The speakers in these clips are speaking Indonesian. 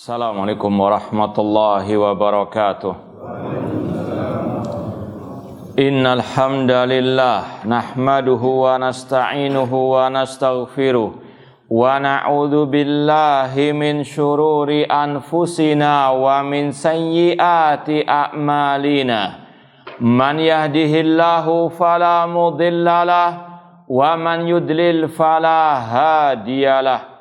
Assalamualaikum warahmatullahi wabarakatuh. Innal hamdalillah nahmaduhu wa nasta'inuhu wa nastaghfiruh wa na'udzu billahi min syururi anfusina wa min sayyiati a'malina. Man yahdihillahu fala mudhillalah wa man yudlil fala hadiyalah.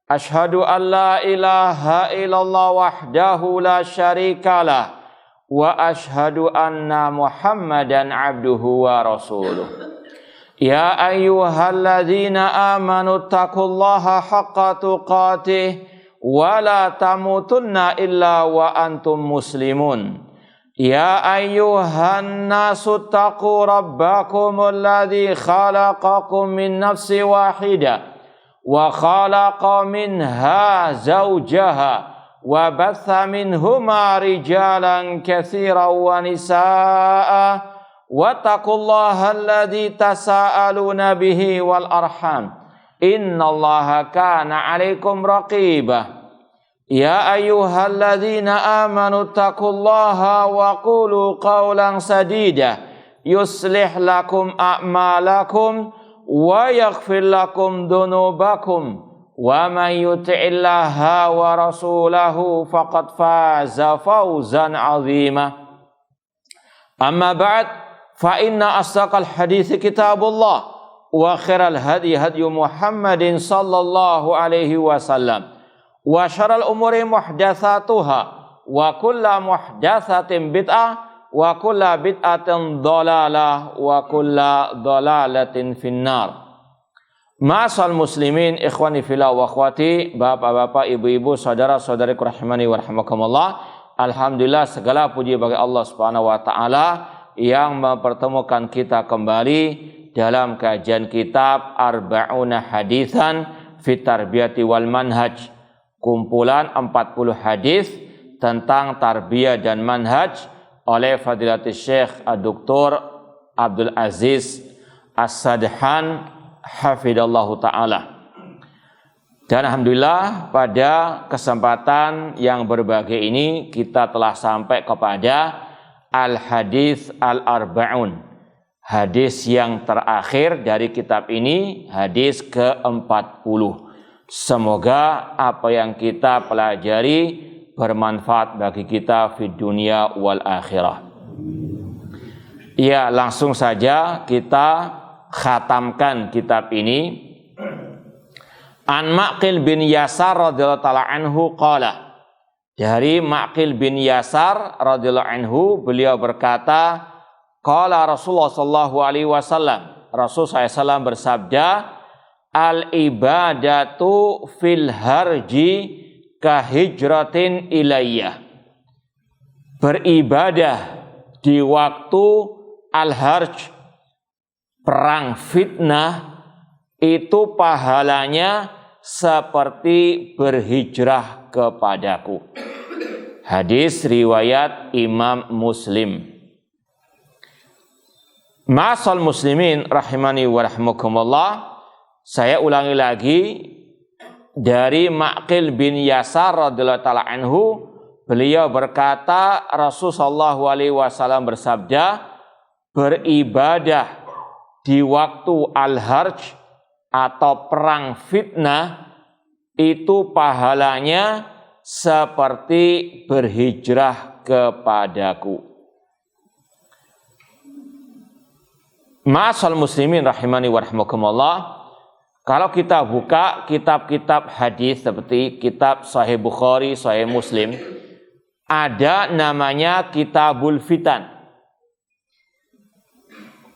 Ashhadu an la ilaha illallah wahdahu la syarikalah wa ashhadu anna Muhammadan abduhu wa rasuluh. Ya ayyuhalladzina amanu taqullaha haqqa tuqatih wa la tamutunna illa wa antum muslimun. Ya ayyuhan nasu taqu rabbakumul ladzi khalaqakum min nafsin wahidah wa khalaqa minha zawjaha wa batha minhuma rijalan katsiran wa nisaa wattaqullaha alladzi tasaaluna bihi wal arham innallaha kana 'alaikum raqiba. Ya ayyuhalladzina amanu taqullaha wa qulu qawlan sadida yuslih lakum a'malakum wa yaghfir lakum dhunubakum wa may yuti'illaha wa rasulahu faqad faza fawzan 'azima. Amma ba'd, fa inna asdaqal hadits kitabullah wa khairal hadi hadyu Muhammadin sallallahu alaihi wasallam wa syarrul umuri muhdatsatuha wa kullu muhdatsatin bid'ah wa kulla bid'atin dhalalah wa kulla dhalalatin finnar. Ma'asal muslimin ikhwani fillah wa akhwati, bapak-bapak, ibu-ibu, saudara-saudariku rahimani wa rahimakumullah. Alhamdulillah, segala puji bagi Allah Subhanahu wa taala yang mempertemukan kita kembali dalam kajian kitab Arba'una Haditsan fit Tarbiyati wal Manhaj, kumpulan 40 hadis tentang tarbiyah dan manhaj oleh Fadilatul Syekh Dr. Abdul Aziz As-Sadhan hafidallahu ta'ala. Dan alhamdulillah pada kesempatan yang berbahagia ini kita telah sampai kepada Al-Hadits Al-Arba'un, hadis yang terakhir dari kitab ini, hadis ke-40. Semoga apa yang kita pelajari bermanfaat bagi kita di dunia wal akhirah. Ya, langsung saja kita khatamkan kitab ini. An Ma'qil bin Yasar radhiyallahu ta'ala anhu qala. Dari Ma'qil bin Yasar radhiyallahu anhu, beliau berkata, qala Rasulullah sallallahu alaihi wasallam, Rasul SAW bersabda, al ibadatu fil harji kahijratin ilayya. Beribadah di waktu al-harj, perang fitnah, itu pahalanya seperti berhijrah kepadaku. Hadis riwayat Imam Muslim. Ma'asal muslimin rahimani wa rahimakumullah. Saya ulangi lagi, dari Ma'qil bin Yasar radhiyallahu ta'ala anhu, beliau berkata, Rasulullah sallallahu alaihi wasallam bersabda, beribadah di waktu al-harj atau perang fitnah itu pahalanya seperti berhijrah kepadaku. Ma'asal muslimin rahimani wa rahimakumullah. Kalau kita buka kitab-kitab hadis seperti kitab Sahih Bukhari, Sahih Muslim, ada namanya Kitabul Fitan.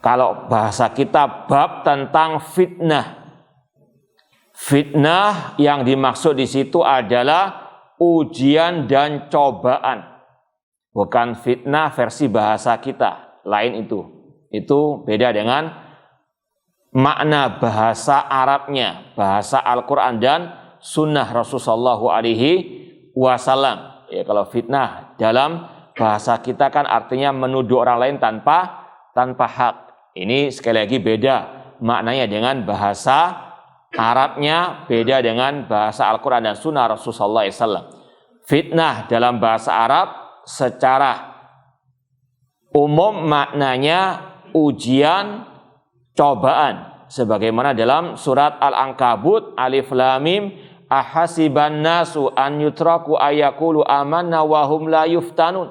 Kalau bahasa kita bab tentang fitnah. Fitnah yang dimaksud di situ adalah ujian dan cobaan. Bukan fitnah versi bahasa kita, lain itu. Itu beda dengan makna bahasa Arabnya, bahasa Al-Quran dan Sunnah Rasulullah SAW. Ya, kalau fitnah dalam bahasa kita kan artinya menuduh orang lain tanpa hak. Ini sekali lagi beda maknanya dengan bahasa Arabnya, beda dengan bahasa Al-Quran dan Sunnah Rasulullah SAW. Fitnah dalam bahasa Arab secara umum maknanya ujian, cobaan. Sebagaimana dalam surat Al-Ankabut, Alif Lam Mim, ahasiban nasu an yutraku ayakulu amanna wa hum la yuftanun.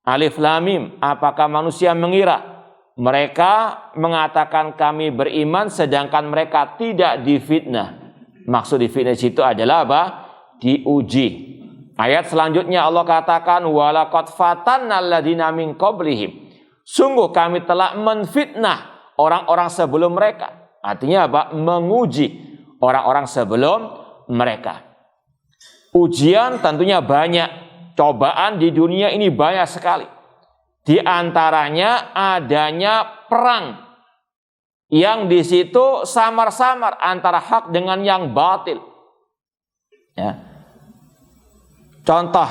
Alif Lam Mim, apakah manusia mengira mereka mengatakan kami beriman sedangkan mereka tidak difitnah. Maksud difitnah itu adalah apa? Diuji. Ayat selanjutnya Allah katakan walaqad fatanna alladziina min qablihim. Sungguh kami telah menfitnah orang-orang sebelum mereka. Artinya apa? Menguji orang-orang sebelum mereka. Ujian tentunya banyak. Cobaan di dunia ini banyak sekali. Di antaranya adanya perang yang di situ samar-samar antara hak dengan yang batil. Ya. Contoh,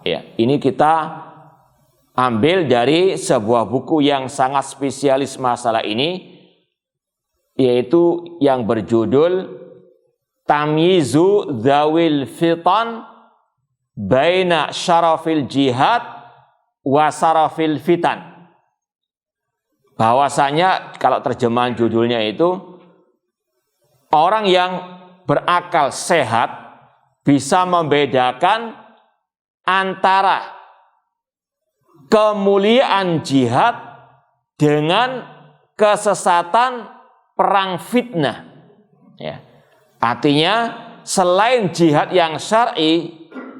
ya, ini kita ambil dari sebuah buku yang sangat spesialis masalah ini, yaitu yang berjudul Tamyizu Dzawil Fitan Baina Syarafil Jihad wa Sarafil Fitan. Bahwasanya kalau terjemahan judulnya itu, orang yang berakal sehat bisa membedakan antara kemuliaan jihad dengan kesesatan perang fitnah. Ya. Artinya selain jihad yang syar'i,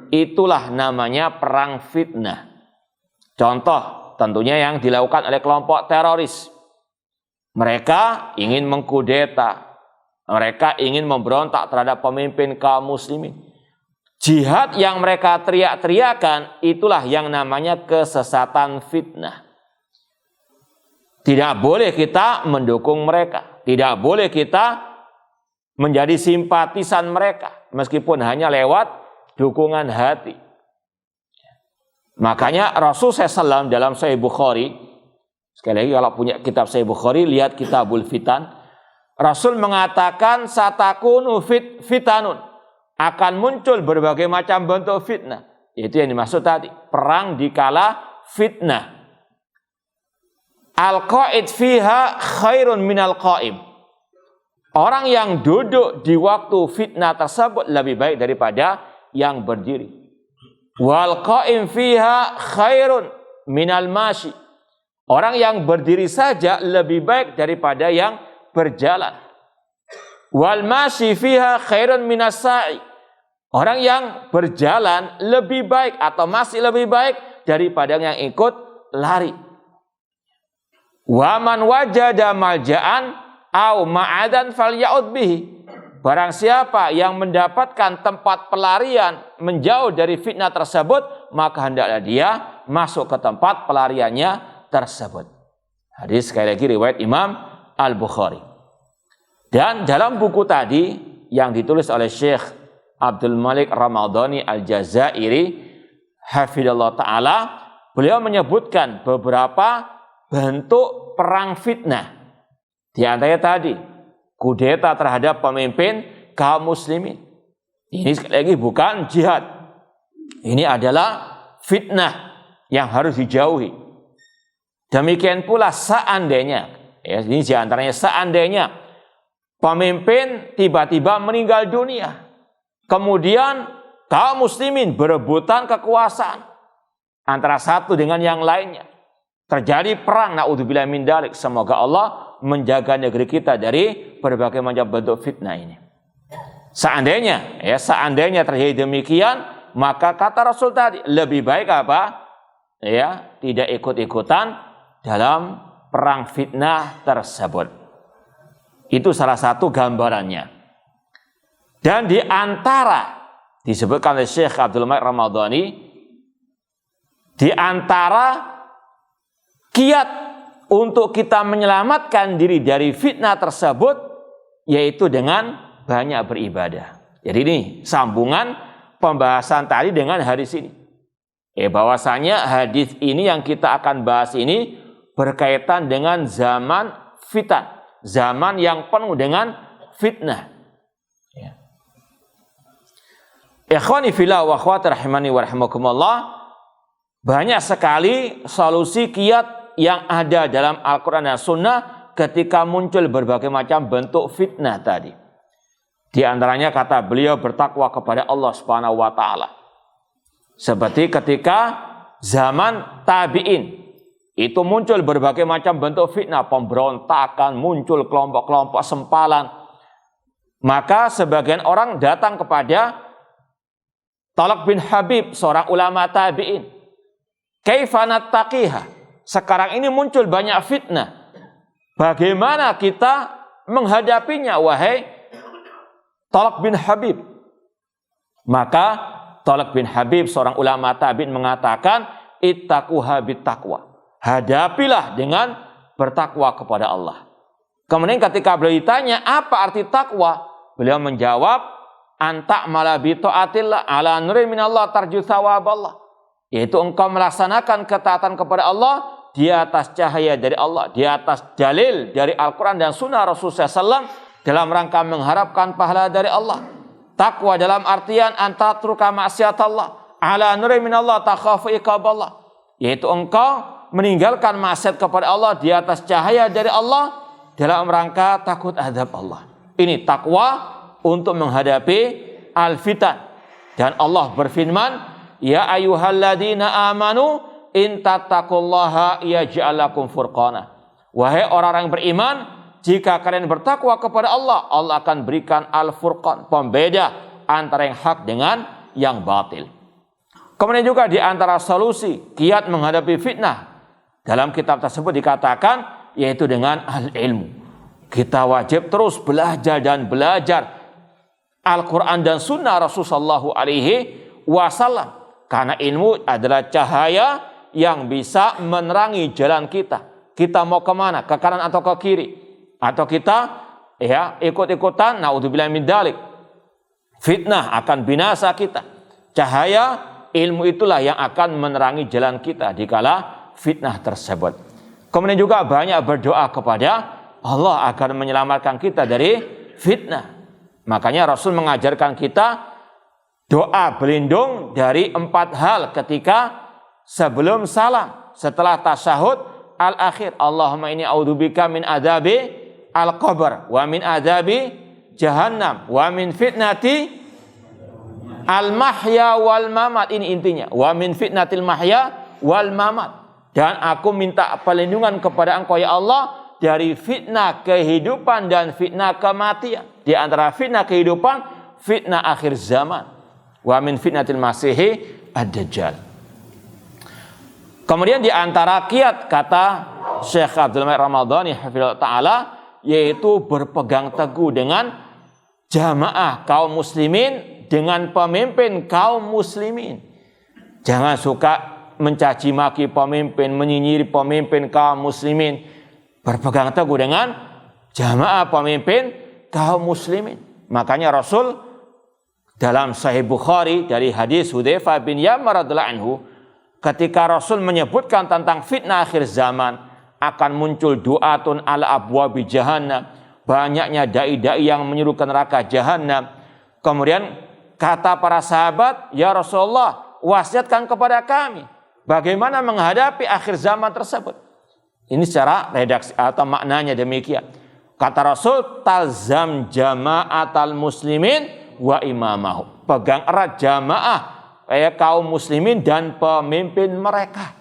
itulah namanya perang fitnah. Contoh tentunya yang dilakukan oleh kelompok teroris. Mereka ingin mengkudeta, mereka ingin memberontak terhadap pemimpin kaum muslimin. Jihad yang mereka teriak-teriakan itulah yang namanya kesesatan fitnah. Tidak boleh kita mendukung mereka. Tidak boleh kita menjadi simpatisan mereka. Meskipun hanya lewat dukungan hati. Makanya Rasul SAW dalam Sahih Bukhari, sekali lagi kalau punya kitab Sahih Bukhari, lihat Kitabul Fitan. Rasul mengatakan satakunu fitanun. Akan muncul berbagai macam bentuk fitnah. Itu yang dimaksud tadi. Perang dikala fitnah. Al-qa'id fiha khairun minal qa'im. Orang yang duduk di waktu fitnah tersebut lebih baik daripada yang berdiri. Wal qa'im fiha khairun minal mashi. Orang yang berdiri saja lebih baik daripada yang berjalan. Wal mashi fiha khairun minas sa'i. Orang yang berjalan lebih baik atau masih lebih baik daripada yang ikut lari. Wa man wajada malja'an au ma'adan falya'ud bihi. Barang siapa yang mendapatkan tempat pelarian menjauh dari fitnah tersebut, maka hendaklah dia masuk ke tempat pelariannya tersebut. Hadis sekali lagi riwayat Imam Al-Bukhari. Dan dalam buku tadi yang ditulis oleh Syekh Abdul Malik Ramadhani Al-Jazairi hafidhallah ta'ala, beliau menyebutkan beberapa bentuk perang fitnah. Di antaranya tadi, kudeta terhadap pemimpin kaum muslimin. Ini sekali lagi bukan jihad. Ini adalah fitnah yang harus dijauhi. Demikian pula seandainya, ya, ini di antaranya seandainya pemimpin tiba-tiba meninggal dunia. Kemudian kaum muslimin berebutan kekuasaan antara satu dengan yang lainnya. Terjadi perang, naudzubillah min dzalik. Semoga Allah menjaga negeri kita dari berbagai macam bentuk fitnah ini. Seandainya terjadi demikian, maka kata Rasul tadi, lebih baik apa? Ya, tidak ikut-ikutan dalam perang fitnah tersebut. Itu salah satu gambarannya. Dan di antara disebutkan oleh Syekh Abdul Malik Ramadhani, di antara kiat untuk kita menyelamatkan diri dari fitnah tersebut, yaitu dengan banyak beribadah. Jadi ini sambungan pembahasan tadi dengan hadis ini. Bahwasanya hadis ini yang kita akan bahas ini berkaitan dengan zaman fitan, zaman yang penuh dengan fitnah. Ikhwani fillah wa akhwati rahimani wa rahimakumullah, banyak sekali solusi kiat yang ada dalam Al-Quran dan Sunnah ketika muncul berbagai macam bentuk fitnah tadi. Di antaranya kata beliau bertakwa kepada Allah Subhanahu wa taala. Seperti ketika zaman tabi'in itu muncul berbagai macam bentuk fitnah, pemberontakan, muncul kelompok-kelompok sempalan. Maka sebagian orang datang kepada Talq bin Habib, seorang ulama tabi'in. Kaifa nattaqiha? Sekarang ini muncul banyak fitnah. Bagaimana kita menghadapinya, wahai Talq bin Habib? Maka Talq bin Habib, seorang ulama tabi'in, mengatakan, ittaquha bittaqwa. Hadapilah dengan bertakwa kepada Allah. Kemudian ketika beliau ditanya, apa arti takwa? Beliau menjawab, anta mala bi taatillah ala nuri minallah tarju thawaballah. Yaitu engkau melaksanakan ketaatan kepada Allah di atas cahaya dari Allah, di atas dalil dari Al-Quran dan Sunnah Rasulullah SAW dalam rangka mengharapkan pahala dari Allah. Takwa dalam artian anta truka maksiat Allah ala nuri minallah takhafu iqaballah. Yaitu engkau meninggalkan maksiat kepada Allah di atas cahaya dari Allah dalam rangka takut azab Allah. Ini takwa untuk menghadapi al-fitan. Dan Allah berfirman, ya ayyuhalladzina amanu in tattaqullaha yaj'al lakum furqana. Wahai orang-orang beriman, jika kalian bertakwa kepada Allah, Allah akan berikan al-furqan, pembeda antara yang hak dengan yang batil. Kemudian juga di antara solusi kiat menghadapi fitnah dalam kitab tersebut dikatakan, yaitu dengan al-ilmu. Kita wajib terus belajar dan belajar Al-Quran dan Sunnah Rasulullah SAW. Karena ilmu adalah cahaya yang bisa menerangi jalan kita. Kita mau kemana? Ke kanan atau ke kiri? Atau kita ikut-ikutan, naudzubillah min dzalik. Fitnah akan binasa kita. Cahaya ilmu itulah yang akan menerangi jalan kita dikala fitnah tersebut. Kemudian juga banyak berdoa kepada Allah agar menyelamatkan kita dari fitnah. Makanya Rasul mengajarkan kita doa berlindung dari 4 hal ketika sebelum salam, setelah tasyahud al-akhir. Allahumma inni a'udzubika min adzabi al-qabr wa min adzabi jahannam wa min fitnati al-mahya wal mamat. Ini intinya, wa min fitnatil mahya wal mamat. Dan aku minta perlindungan kepada Engkau ya Allah dari fitnah kehidupan dan fitnah kematian. Di antara fitnah kehidupan, fitnah akhir zaman. Wa min fitnatil masihi ad-dajjal. Kemudian di antara kiat, kata Syekh Abdul Malik Ramadhani hafizahullah ta'ala, yaitu berpegang teguh dengan jamaah kaum muslimin, dengan pemimpin kaum muslimin. Jangan suka mencaci maki pemimpin, menyinyiri pemimpin kaum muslimin. Berpegang teguh dengan jamaah pemimpin kaum muslimin. Makanya Rasul dalam Sahih Bukhari dari hadis Hudzaifah bin Yaman radhiyallahu anhu, ketika Rasul menyebutkan tentang fitnah akhir zaman, akan muncul du'atun ala abwabi jahannam, banyaknya dai-dai yang menyuruh ke neraka jahannam. Kemudian kata para sahabat, ya Rasulullah, wasiatkan kepada kami bagaimana menghadapi akhir zaman tersebut. Ini secara redaksi atau maknanya demikian. Kata Rasul, talzam jama'atal muslimin wa imamahu. Pegang erat jamaah kaum muslimin dan pemimpin mereka.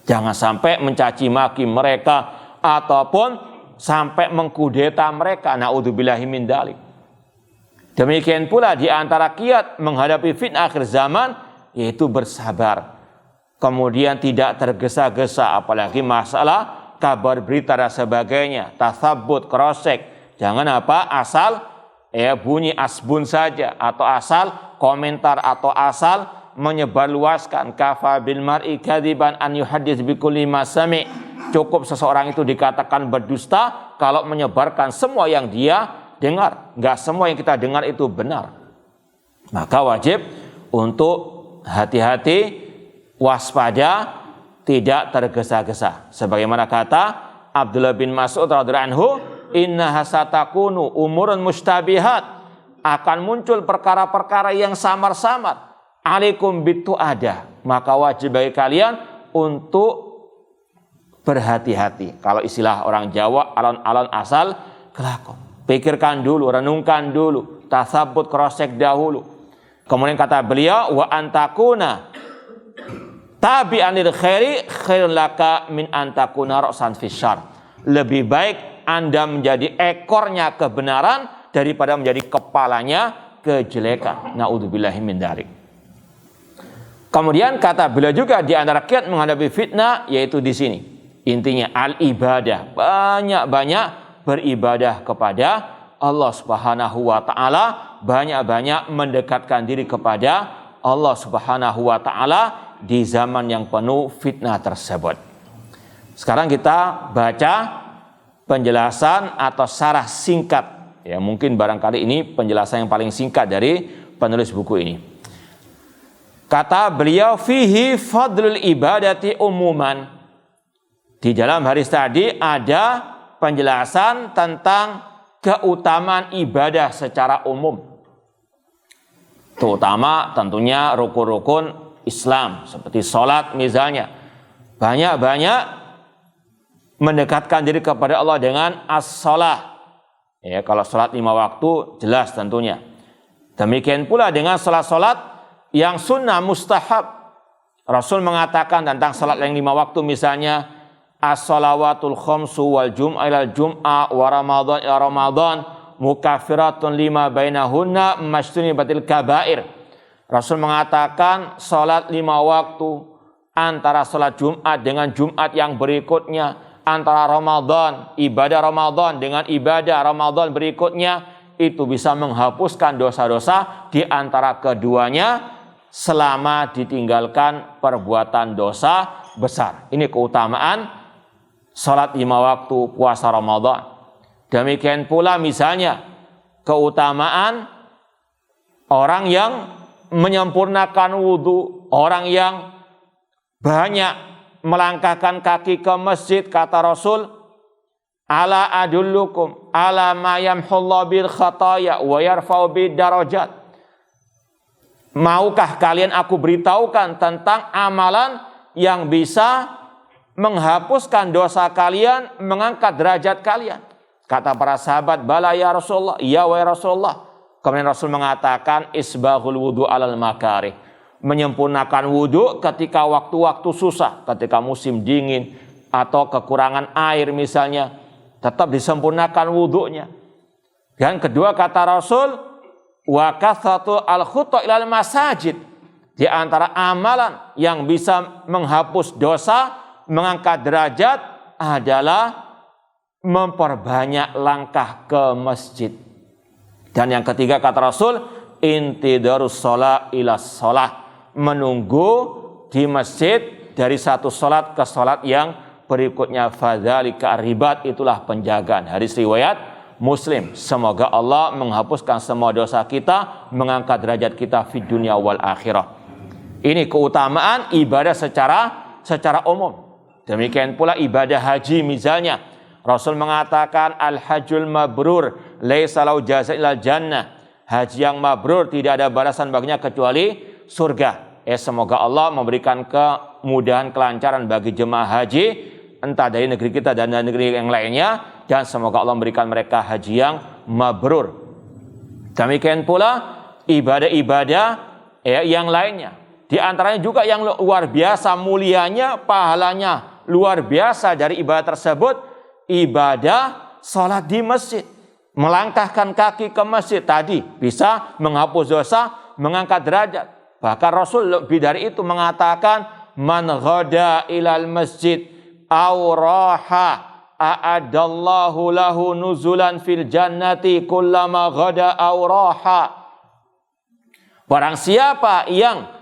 Jangan sampai mencaci maki mereka ataupun sampai mengkudeta mereka. Naudzubillahi min dzalik. Demikian pula di antara kiat menghadapi fitnah akhir zaman, yaitu bersabar. Kemudian tidak tergesa-gesa, apalagi masalah kabar berita dan sebagainya. Tatsabbut, cross-check. Jangan asal bunyi asbun saja, atau asal komentar, atau asal menyebarluaskan. Kafa bil mar'i kadziban an yuhaddits bi kulli ma sami'. Cukup seseorang itu dikatakan berdusta kalau menyebarkan semua yang dia dengar. Enggak semua yang kita dengar itu benar. Maka wajib untuk hati-hati, waspada, tidak tergesa-gesa. Sebagaimana kata Abdullah bin Mas'ud radhiyallahu anhu, inna hasatakunu umurun mustabihat. akan muncul perkara-perkara yang samar-samar. Alaikum ada, maka wajib bagi kalian untuk berhati-hati. Kalau istilah orang Jawa, alon-alon asal kelakon. Pikirkan dulu, renungkan dulu, tasabut, cross-check dahulu. Kemudian kata beliau, wa antakuna tabi'anil khairi khairun laka min antakuna ra'san fisyar. Lebih baik Anda menjadi ekornya kebenaran daripada menjadi kepalanya kejelekan. Na'udzubillahi min dzalik. Kemudian kata beliau juga di antara kiat menghadapi fitnah yaitu di sini. Intinya al-ibadah, banyak-banyak beribadah kepada Allah Subhanahu wa taala, banyak-banyak mendekatkan diri kepada Allah Subhanahu wa taala di zaman yang penuh fitnah tersebut. Sekarang kita baca penjelasan atau syarah singkat. Ya, mungkin barangkali ini penjelasan yang paling singkat dari penulis buku ini. Kata beliau, fihi fadlul ibadati umuman. Di dalam hadis tadi ada penjelasan tentang keutamaan ibadah secara umum. Terutama tentunya rukun-rukun Islam seperti sholat misalnya. Banyak-banyak mendekatkan diri kepada Allah dengan as-sholah. Ya, kalau sholat 5 waktu jelas tentunya. Demikian pula dengan sholat-sholat yang sunnah mustahab. Rasul mengatakan tentang sholat yang 5 waktu misalnya as-shalawatul khamsu wal jum'ah ilal jum'ah wa ramadhan ila ramadhan mukaffiratun lima bainahunna mashtunibatil kabair. Rasul mengatakan sholat 5 waktu antara sholat Jumat dengan Jumat yang berikutnya, antara Ramadan, ibadah Ramadan dengan ibadah Ramadan berikutnya, itu bisa menghapuskan dosa-dosa di antara keduanya selama ditinggalkan perbuatan dosa besar. Ini keutamaan sholat 5 waktu puasa Ramadan. Demikian pula misalnya keutamaan orang yang menyempurnakan wudhu, orang yang banyak melangkahkan kaki ke masjid. Kata Rasul, ala adullukum ala ma yamhullahu bil khataya wa yarfa'u bid darajat. Maukah kalian aku beritahukan tentang amalan yang bisa menghapuskan dosa kalian, mengangkat derajat kalian? Kata para sahabat, bala ya Rasulullah, ya wa Rasulullah. Kemudian Rasul mengatakan isbaghul wudu alal makarih, menyempurnakan wudu ketika waktu-waktu susah, ketika musim dingin atau kekurangan air misalnya, tetap disempurnakan wudunya. Dan kedua kata Rasul, wa kathratu al-khuta ilal masajid, di antara amalan yang bisa menghapus dosa, mengangkat derajat adalah memperbanyak langkah ke masjid. Dan yang ketiga kata Rasul, intidarus shalah ila shalah, menunggu di masjid dari satu sholat ke sholat yang berikutnya. Fadzalika ribat, itulah penjagaan. Hadis riwayat Muslim. Semoga Allah menghapuskan semua dosa kita, mengangkat derajat kita di dunia wal akhirah. Ini keutamaan ibadah secara umum. Demikian pula ibadah haji misalnya. Rasul mengatakan al-hajjul mabrur laisa lahu jazaa illal jannah. Haji yang mabrur tidak ada balasan baginya kecuali surga. Semoga Allah memberikan kemudahan, kelancaran bagi jemaah haji, entah dari negeri kita dan dari negeri yang lainnya, dan semoga Allah memberikan mereka haji yang mabrur. Demikian pula ibadah-ibadah yang lainnya. Di antaranya juga yang luar biasa mulianya, pahalanya luar biasa dari ibadah tersebut, ibadah sholat di masjid. Melangkahkan kaki ke masjid tadi bisa menghapus dosa, mengangkat derajat. Bahkan Rasul lebih dari itu mengatakan, man ghada ilal masjid aw raha a'adallahu lahu nuzulan fil jannati kullama ghada aw raha. Barang siapa yang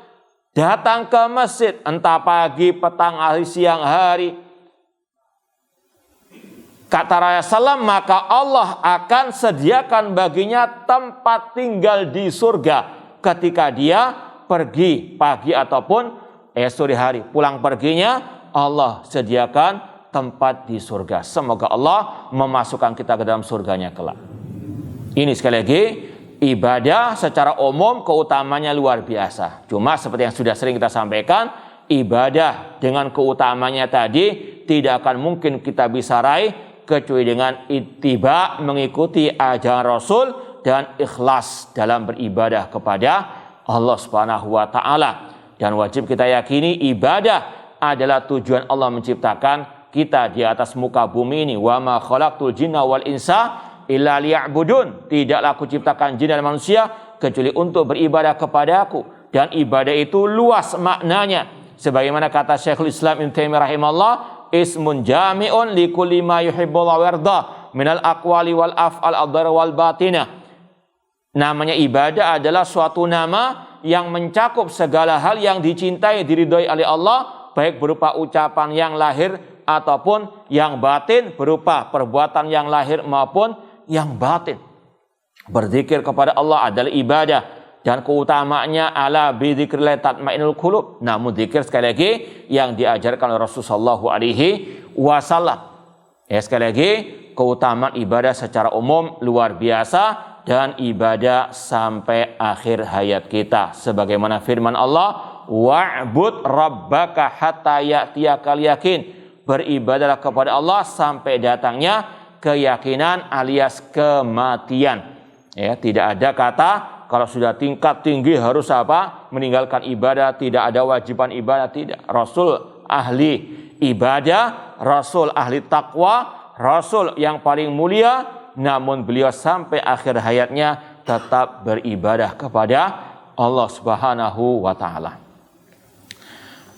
datang ke masjid entah pagi, petang, siang, hari, kata Rasulullah, maka Allah akan sediakan baginya tempat tinggal di surga ketika dia pergi pagi ataupun sore hari. Pulang perginya Allah sediakan tempat di surga. Semoga Allah memasukkan kita ke dalam surganya kelak. Ini sekali lagi ibadah secara umum keutamanya luar biasa. Cuma seperti yang sudah sering kita sampaikan, ibadah dengan keutamanya tadi tidak akan mungkin kita bisa raih kecuali dengan ittiba, mengikuti ajaran Rasul dan ikhlas dalam beribadah kepada Allah Subhanahu wa taala. Dan wajib kita yakini ibadah adalah tujuan Allah menciptakan kita di atas muka bumi ini. Wa ma khalaqtul jinna wal insa illa liya'budun. Tidaklah aku ciptakan jin dan manusia kecuali untuk beribadah kepada-Aku. Dan ibadah itu luas maknanya. Sebagaimana kata Syekhul Islam Ibnu Taimiyah rahimahullah, ismun jami'un likulli ma yuhibbullahu wa yarda minal aqwali wal af'al adhar wal batinah. Namanya ibadah adalah suatu nama yang mencakup segala hal yang dicintai, diridhoi oleh Allah, baik berupa ucapan yang lahir ataupun yang batin, berupa perbuatan yang lahir maupun yang batin. Berzikir kepada Allah adalah ibadah dan keutamaannya ala bidzikrillah tatmainnul qulub. Namun zikir sekali lagi yang diajarkan oleh Rasulullah sallallahu alaihi wasallam. Sekali lagi keutamaan ibadah secara umum luar biasa dan ibadah sampai akhir hayat kita. Sebagaimana firman Allah, wa'bud rabbaka hatta ya'tiyakal yakin. Beribadahlah kepada Allah sampai datangnya keyakinan alias kematian. Tidak ada kata kalau sudah tingkat tinggi harus apa? Meninggalkan ibadah, tidak ada wajiban ibadah, tidak. Rasul ahli ibadah, Rasul ahli takwa, Rasul yang paling mulia, namun beliau sampai akhir hayatnya tetap beribadah kepada Allah Subhanahu wa taala.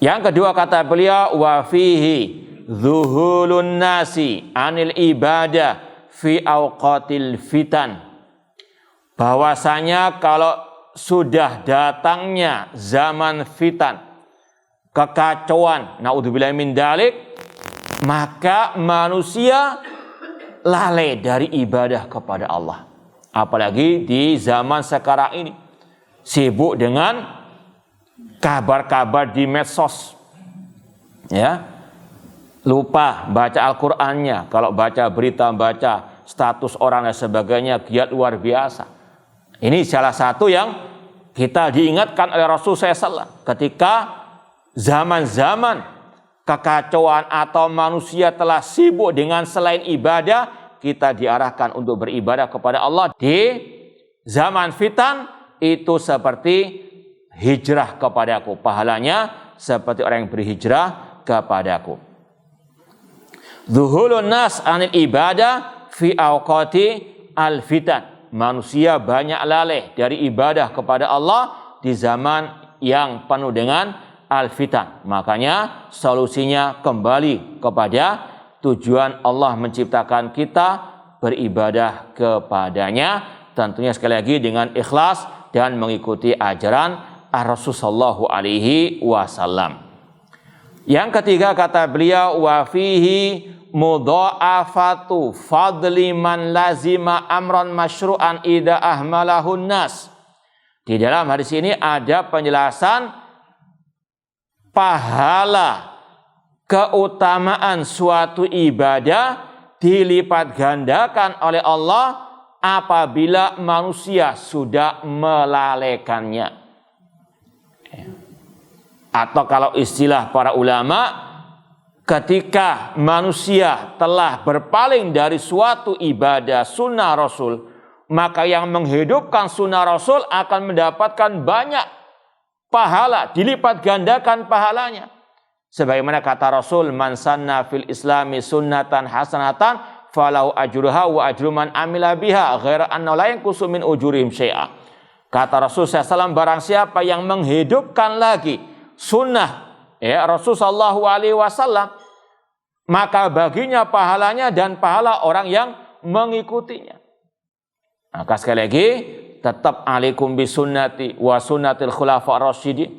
Yang kedua kata beliau, wa fihi zuhulun nasi anil ibadah fi awqatil fitan. Bahwasanya kalau sudah datangnya zaman fitan, kekacauan, naudzubillah min dalik, maka manusia lalai dari ibadah kepada Allah. Apalagi di zaman sekarang ini, sibuk dengan kabar-kabar di medsos. Lupa baca Al-Qur'annya. Kalau baca berita, baca status orang dan sebagainya, giat luar biasa. Ini salah satu yang kita diingatkan oleh Rasulullah SAW ketika zaman-zaman kekacauan atau manusia telah sibuk dengan selain ibadah, kita diarahkan untuk beribadah kepada Allah. Di zaman fitan itu seperti hijrah kepadaku, pahalanya seperti orang yang berhijrah kepadaku. Zuhulun nas anil ibadah fi awqati al fitan. Manusia banyak lalai dari ibadah kepada Allah di zaman yang penuh dengan al-fitan. Makanya solusinya kembali kepada tujuan Allah menciptakan kita, beribadah kepadanya. Tentunya sekali lagi dengan ikhlas dan mengikuti ajaran Rasulullah sallallahu alaihi wasallam. Yang ketiga kata beliau, wa fihi mudha'afatu fadli man lazima amran masyru'an idza ahmalahun nas. Di dalam hadis ini ada penjelasan pahala keutamaan suatu ibadah dilipat gandakan oleh Allah apabila manusia sudah melalaikannya. Atau kalau istilah para ulama, ketika manusia telah berpaling dari suatu ibadah sunnah Rasul, maka yang menghidupkan sunnah Rasul akan mendapatkan banyak pahala, dilipat gandakan pahalanya. Sebagaimana kata Rasul, man sanna fil islami sunnatan hasanatan falahu ajruha wa ajru man amila biha ghaira anna la yanqusu min ujurihim syai'a. Kata Rasul SAW, barang siapa yang menghidupkan lagi sunnah Rasul sallallahu alaihi wasallam, maka baginya pahalanya dan pahala orang yang mengikutinya. Maka sekali lagi, tetap alaikum bisunnati wa sunnatil khulafa ar-rasyidin.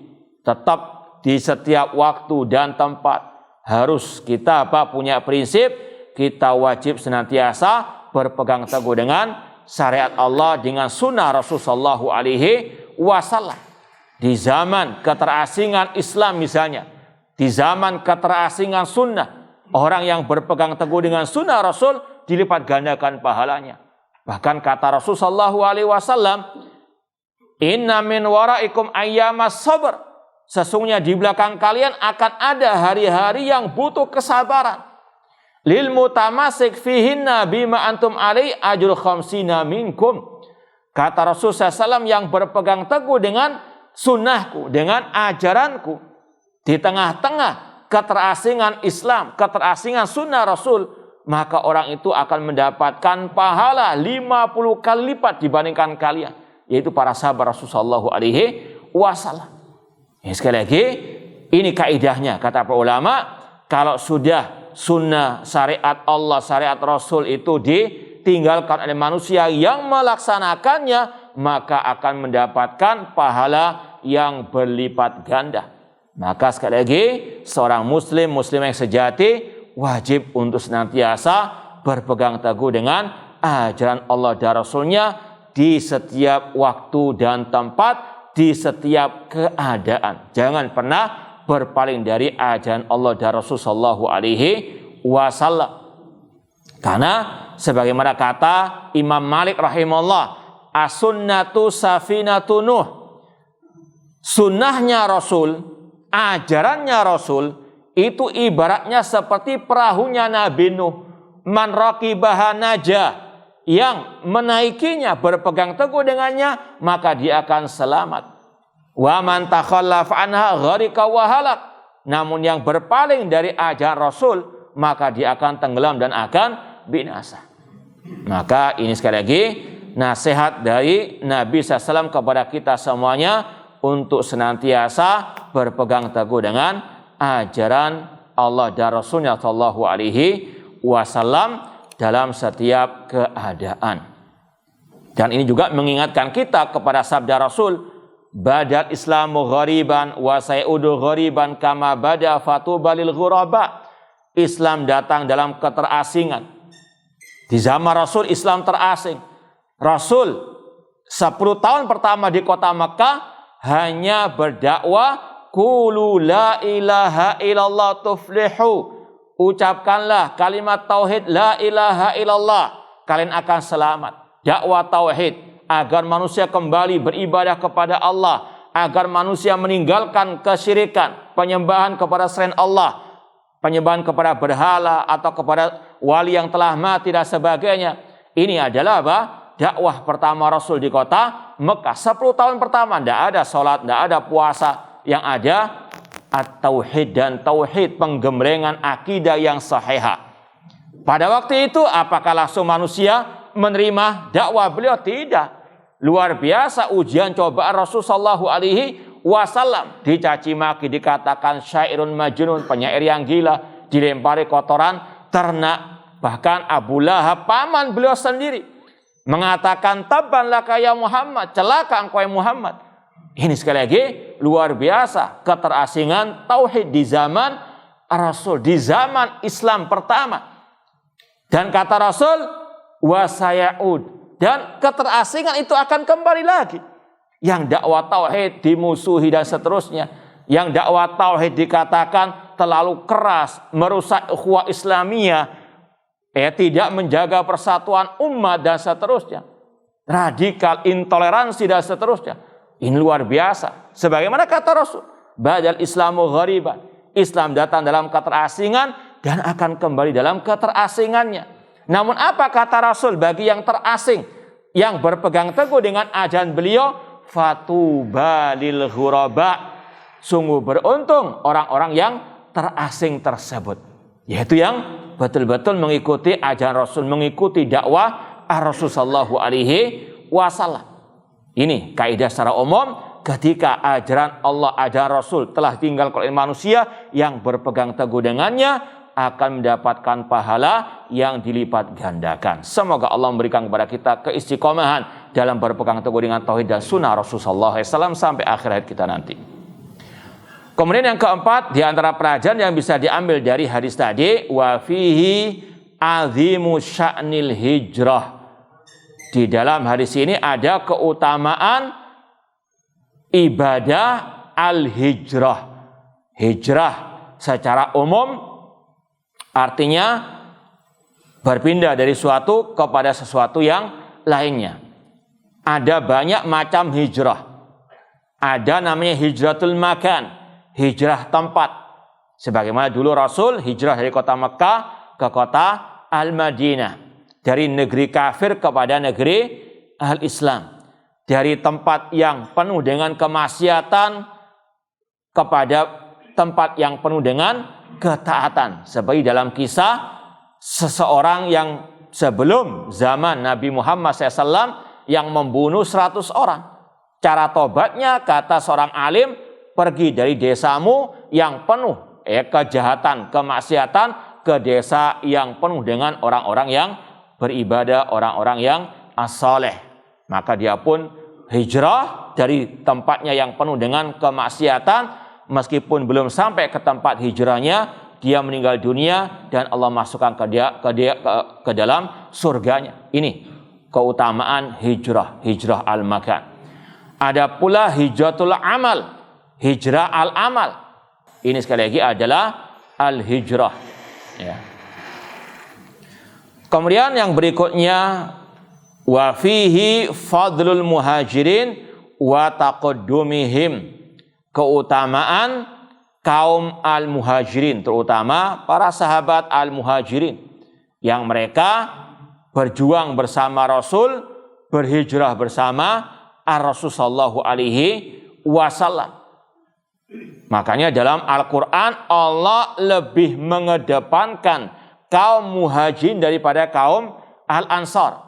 Tetap di setiap waktu dan tempat harus kita punya prinsip, kita wajib senantiasa berpegang teguh dengan syariat Allah, dengan sunnah Rasul sallallahu alaihi wasallam. Di zaman keterasingan Islam misalnya, di zaman keterasingan sunnah, orang yang berpegang teguh dengan sunnah Rasul dilipat gandakan pahalanya. Bahkan kata Rasulullah SAW, inna min waraikum ayyamas sabr. Sesungguhnya di belakang kalian akan ada hari-hari yang butuh kesabaran. Lil mutamasik fihinna bima antum alai ajrul khamsina minkum. Kata Rasulullah SAW yang berpegang teguh dengan sunnahku, dengan ajaranku. Di tengah-tengah keterasingan Islam, keterasingan sunnah Rasul, maka orang itu akan mendapatkan pahala 50 kali lipat dibandingkan kalian, yaitu para sahabat Rasulullah SAW. Sekali lagi, ini kaidahnya, kata para ulama, kalau sudah sunnah syariat Allah, syariat Rasul itu ditinggalkan oleh manusia yang melaksanakannya, maka akan mendapatkan pahala yang berlipat ganda. Maka sekali lagi, seorang muslim yang sejati wajib untuk senantiasa berpegang teguh dengan ajaran Allah dan Rasulnya di setiap waktu dan tempat, di setiap keadaan. Jangan pernah berpaling dari ajaran Allah dan Rasul sallallahu alaihi wasallam. Karena sebagaimana kata Imam Malik rahimahullah, as-sunnatu safinatu Nuh. Sunnahnya Rasul, ajarannya Rasul itu ibaratnya seperti perahunya Nabi Nuh. Man raqibaha najah. Yang menaikinya, berpegang teguh dengannya, maka dia akan selamat. Wa man takhallaf anha gharika wa halak. Namun yang berpaling dari ajaran Rasul, maka dia akan tenggelam dan akan binasa. Maka ini sekali lagi nasihat dari Nabi SAW kepada kita semuanya untuk senantiasa berpegang teguh dengan ajaran Allah dan Rasulnya sallallahu alaihi wasallam dalam setiap keadaan. Dan ini juga mengingatkan kita kepada sabda Rasul, badal islamu ghariban wa sayudu ghariban kama bada fatubalil ghuraba. Islam datang dalam keterasingan. Di zaman Rasul Islam terasing. Rasul 10 tahun pertama di kota Mekah hanya berdakwah qulu la ilaha illallah tuflihu. Ucapkanlah kalimat tauhid la ilaha illallah, kalian akan selamat. Dakwah tauhid agar manusia kembali beribadah kepada Allah, agar manusia meninggalkan kesyirikan, penyembahan kepada selain Allah, penyembahan kepada berhala atau kepada wali yang telah mati dan sebagainya. Ini adalah apa? Dakwah pertama Rasul di kota Mekah. 10 tahun pertama tidak ada sholat, tidak ada puasa, yang ada at-tauhid dan tauhid, penggemblengan akidah yang sahihah. Pada waktu itu apakah langsung manusia menerima dakwah beliau? Tidak. Luar biasa ujian cobaan Rasul sallallahu alaihi wasallam. Dicaci maki, dikatakan syairun majnun, penyair yang gila, dilempari kotoran ternak. Bahkan Abu Lahab, paman beliau sendiri, mengatakan tabban laka ya Muhammad, celaka engkau ya Muhammad. Ini sekali lagi luar biasa keterasingan tauhid di zaman Rasul, di zaman Islam pertama. Dan kata Rasul, wa sayaud, dan keterasingan itu akan kembali lagi. Yang dakwah tauhid dimusuhi dan seterusnya. Yang dakwah tauhid dikatakan terlalu keras, merusak ukhuwah Islamiyah, tidak menjaga persatuan umat dan seterusnya. Radikal, intoleransi dan seterusnya. Ini luar biasa. Sebagaimana kata Rasul, badal islamu ghariban. Islam datang dalam keterasingan dan akan kembali dalam keterasingannya. Namun apa kata Rasul bagi yang terasing, yang berpegang teguh dengan ajaran beliau? Fatubalil ghuraba. Sungguh beruntung orang-orang yang terasing tersebut. Yaitu yang betul-betul mengikuti ajaran Rasul, mengikuti dakwah Rasul sallallahu alaihi wasallam. Ini kaidah secara umum, ketika ajaran Allah, ajaran Rasul telah tinggal oleh manusia, yang berpegang teguh dengannya akan mendapatkan pahala yang dilipat gandakan. Semoga Allah memberikan kepada kita keistiqomahan dalam berpegang teguh dengan tauhid dan sunnah Rasul sallallahu alaihi wasallam sampai akhir hayat kita nanti. Kemudian yang keempat, di antara pelajaran yang bisa diambil dari hadis tadi, wa fihi azimu sya'nil hijrah. Di dalam hadis ini ada keutamaan ibadah al-hijrah. Hijrah secara umum artinya berpindah dari suatu kepada sesuatu yang lainnya. Ada banyak macam hijrah. Ada namanya hijratul makan, hijrah tempat. Sebagaimana dulu Rasul hijrah dari kota Mekah ke kota Al-Madinah. Dari negeri kafir kepada negeri Al-Islam. Dari tempat yang penuh dengan kemaksiatan kepada tempat yang penuh dengan ketaatan. Seperti dalam kisah seseorang yang sebelum zaman Nabi Muhammad SAW yang membunuh 100 orang. Cara tobatnya, kata seorang alim, pergi dari desamu yang penuh kejahatan, kemaksiatan, ke desa yang penuh dengan orang-orang yang beribadah, orang-orang yang as-saleh. Maka dia pun hijrah dari tempatnya yang penuh dengan kemaksiatan, meskipun belum sampai ke tempat hijrahnya, dia meninggal dunia dan Allah masukkan ke dalam surganya. Ini keutamaan hijrah al-makan. Ada pula hijratul amal, hijrah al-amal. Ini sekali lagi adalah al-hijrah. Ya. Kemudian yang berikutnya, wa fihi fadlul muhajirin wa taqaddumihim, keutamaan kaum al-muhajirin, terutama para sahabat al-muhajirin yang mereka berjuang bersama Rasul, berhijrah bersama Ar-Rasul sallallahu alaihi wasallam. Makanya dalam Al-Quran Allah lebih mengedepankan kaum muhajirin daripada kaum al-ansar.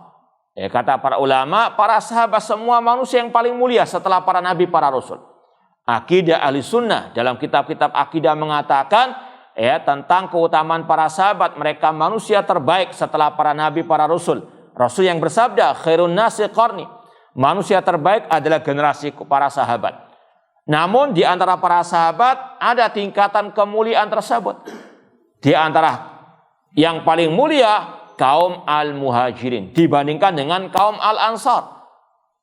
Kata para ulama, para sahabat semua manusia yang paling mulia setelah para nabi, para rasul. Akidah ahli sunnah dalam kitab-kitab akidah mengatakan tentang keutamaan para sahabat, mereka manusia terbaik setelah para nabi, para rasul. Rasul yang bersabda, khairun nasi qarni, manusia terbaik adalah generasi para sahabat. Namun di antara para sahabat ada tingkatan kemuliaan tersebut. Di antara yang paling mulia kaum al-muhajirin dibandingkan dengan kaum al-ansar.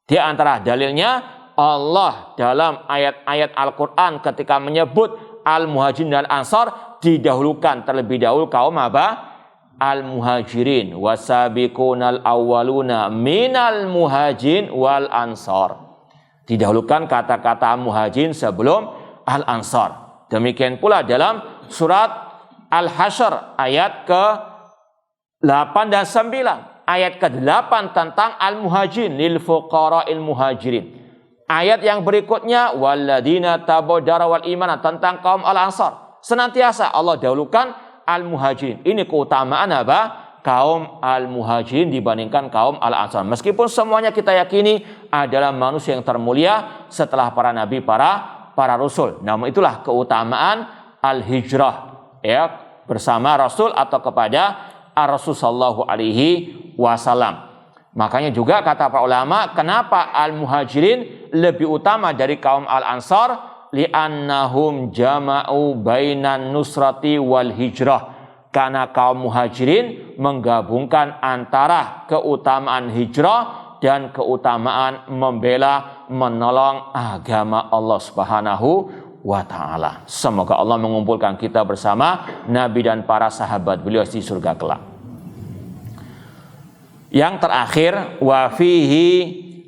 Di antara dalilnya Allah dalam ayat-ayat Al-Quran ketika menyebut al-muhajirin dan ansar, didahulukan terlebih dahulu kaum apa? Al-muhajirin. Wasabiqunal awwaluna minal muhajirin wal ansar. Didahulukan kata-kata muhajirin sebelum al-ansar. Demikian pula dalam surat Al-Hasyr ayat ke-8 dan 9. Ayat ke-8 tentang al-muhajirin, lil fuqara'il muhajirin. Ayat yang berikutnya walladzina tabadara wal imana, tentang kaum al-ansar. Senantiasa Allah dahulukan al-muhajirin. Ini keutamaan apa? Kaum al-muhajirin dibandingkan kaum al-ansar. Meskipun semuanya kita yakini adalah manusia yang termulia setelah para nabi, para rasul. Namun itulah keutamaan al-hijrah bersama Rasul atau kepada Ar-Rasul sallallahu alaihi wasallam. Makanya juga kata para ulama, kenapa al-muhajirin lebih utama dari kaum al-ansar? Li'annahum jama'u bainan nusrati wal hijrah. Karena kaum muhajirin menggabungkan antara keutamaan hijrah dan keutamaan membela, menolong agama Allah Subhanahu wa ta'ala. Semoga Allah mengumpulkan kita bersama Nabi dan para sahabat beliau di surga kelak. Yang terakhir, wa fihi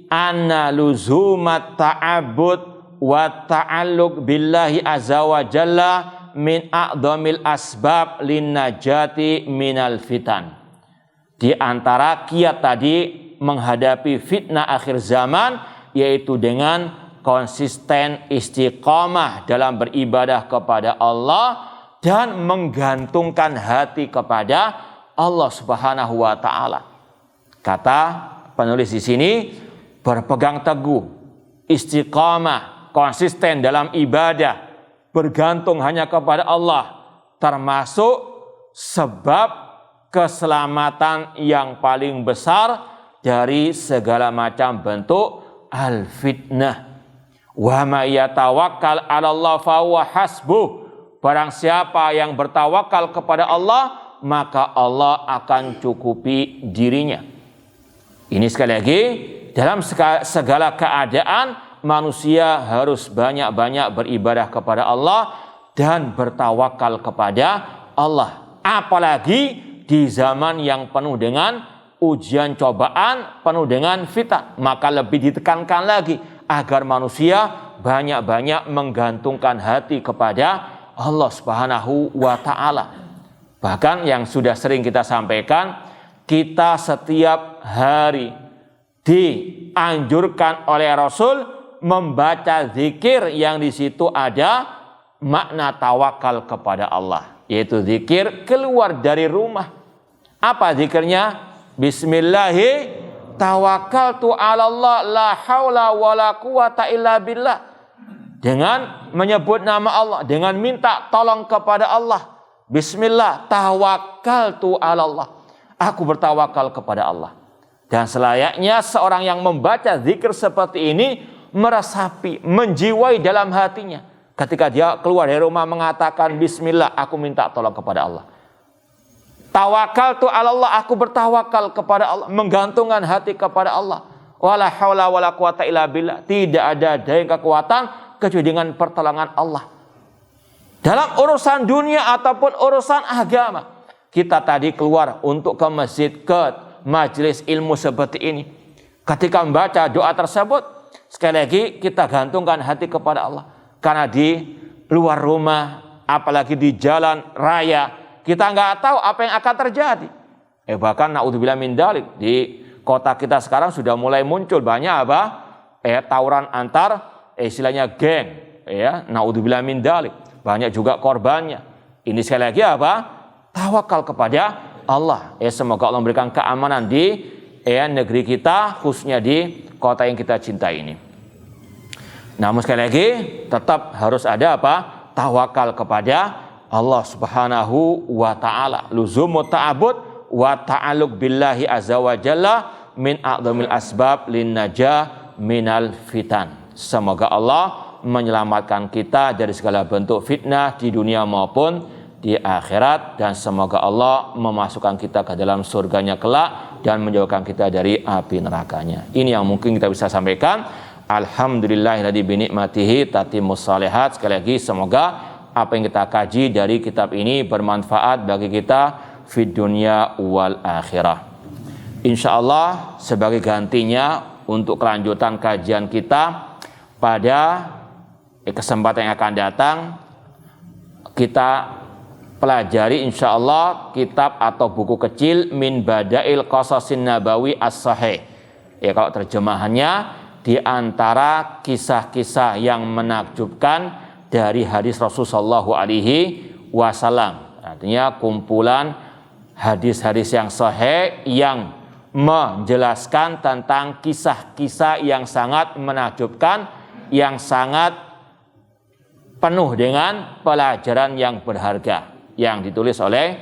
anna luzumat ta'abbud wa ta'alluq billahi azza wa jalla min a'dhamil asbab lin najati minal fitan. Di antara kiat tadi menghadapi fitnah akhir zaman, yaitu dengan konsisten istiqamah dalam beribadah kepada Allah dan menggantungkan hati kepada Allah Subhanahu wa taala. Kata penulis di sini, berpegang teguh, istiqamah, konsisten dalam ibadah, bergantung hanya kepada Allah, termasuk sebab keselamatan yang paling besar dari segala macam bentuk al-fitnah. Wa may yatawakkal 'ala Allah fa huwa hasbuh. Barang siapa yang bertawakal kepada Allah, maka Allah akan cukupi dirinya. Ini sekali lagi, dalam segala keadaan manusia harus banyak-banyak beribadah kepada Allah dan bertawakal kepada Allah. Apalagi di zaman yang penuh dengan ujian cobaan, penuh dengan fitnah. Maka lebih ditekankan lagi agar manusia banyak-banyak menggantungkan hati kepada Allah Subhanahu wa Ta'ala. Bahkan yang sudah sering kita sampaikan, kita setiap hari dianjurkan oleh Rasul membaca zikir yang di situ ada makna tawakal kepada Allah, yaitu zikir keluar dari rumah. Apa zikirnya? Bismillahi tawakkaltu 'ala Allah la haula wala quwata illa billah. Dengan menyebut nama Allah, dengan minta tolong kepada Allah. Bismillah tawakkaltu 'ala Allah. Aku bertawakal kepada Allah. Dan selayaknya seorang yang membaca zikir seperti ini meresapi, menjiwai dalam hatinya. Ketika dia keluar dari rumah mengatakan bismillah, aku minta tolong kepada Allah. Tawakkaltu 'ala Allah, aku bertawakal kepada Allah, menggantungkan hati kepada Allah. Wala haula wala quwata illa billah. Tidak ada daya kekuatan kecuali dengan pertolongan Allah. Dalam urusan dunia ataupun urusan agama. Kita tadi keluar untuk ke masjid, ke majelis ilmu seperti ini. Ketika membaca doa tersebut, sekali lagi kita gantungkan hati kepada Allah. Karena di luar rumah, apalagi di jalan raya, kita nggak tahu apa yang akan terjadi. Bahkan naudzubillah min dzalik, di kota kita sekarang sudah mulai muncul banyak apa? Tawuran antar istilahnya geng, naudzubillah min dzalik. Banyak juga korbannya. Ini sekali lagi apa? Tawakal kepada Allah. Semoga Allah memberikan keamanan di negeri kita, khususnya di kota yang kita cintai ini. Namun sekali lagi tetap harus ada apa? Tawakal kepada Allah Subhanahu wa Ta'ala. Luzumut ta'abud wa ta'alluq billahi azza wa jalla min a'dhamil asbab lin najah minal fitan. Semoga Allah menyelamatkan kita dari segala bentuk fitnah di dunia maupun di akhirat, dan semoga Allah memasukkan kita ke dalam surganya kelak dan menjauhkan kita dari api nerakanya. Ini yang mungkin kita bisa sampaikan. Alhamdulillahilladzi bi ni'matihi tatimmus shalihat. Sekali lagi semoga apa yang kita kaji dari kitab ini bermanfaat bagi kita fid dunya wal akhirah. Insyaallah sebagai gantinya untuk kelanjutan kajian kita pada kesempatan yang akan datang, kita pelajari insyaallah kitab atau buku kecil Min Badail Qasasin Nabawi As-Sahih. Kalau terjemahannya di antara kisah-kisah yang menakjubkan dari hadis Rasulullah SAW. Artinya kumpulan hadis-hadis yang sahih yang menjelaskan tentang kisah-kisah yang sangat menakjubkan, yang sangat penuh dengan pelajaran yang berharga, yang ditulis oleh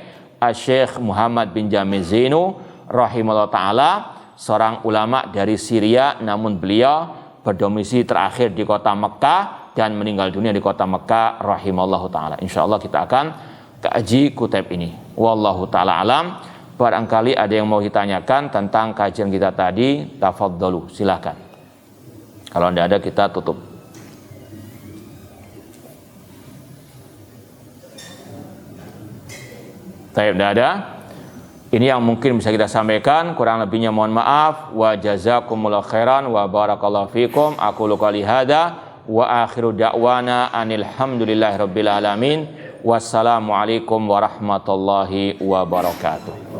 Syekh Muhammad bin Jamil Zainu rahimahullah ta'ala, seorang ulama dari Syria, namun beliau berdomisili terakhir di kota Mekah dan meninggal dunia di kota Mekah rahimahullah ta'ala. Insyaallah kita akan kaji kitab ini. Wallahu ta'ala alam. Barangkali ada yang mau ditanyakan tentang kajian kita tadi, tafadhalu, silakan. Kalau tidak ada kita tutup. Tidak ada. Ini yang mungkin bisa kita sampaikan, kurang lebihnya mohon maaf. Wa jazakumullahu khairan wa barakallahu fikum. Aqulu qouli hadza wa akhiru da'wana anil hamdulillahirabbil alamin. Wassalamualaikum warahmatullahi wabarakatuh.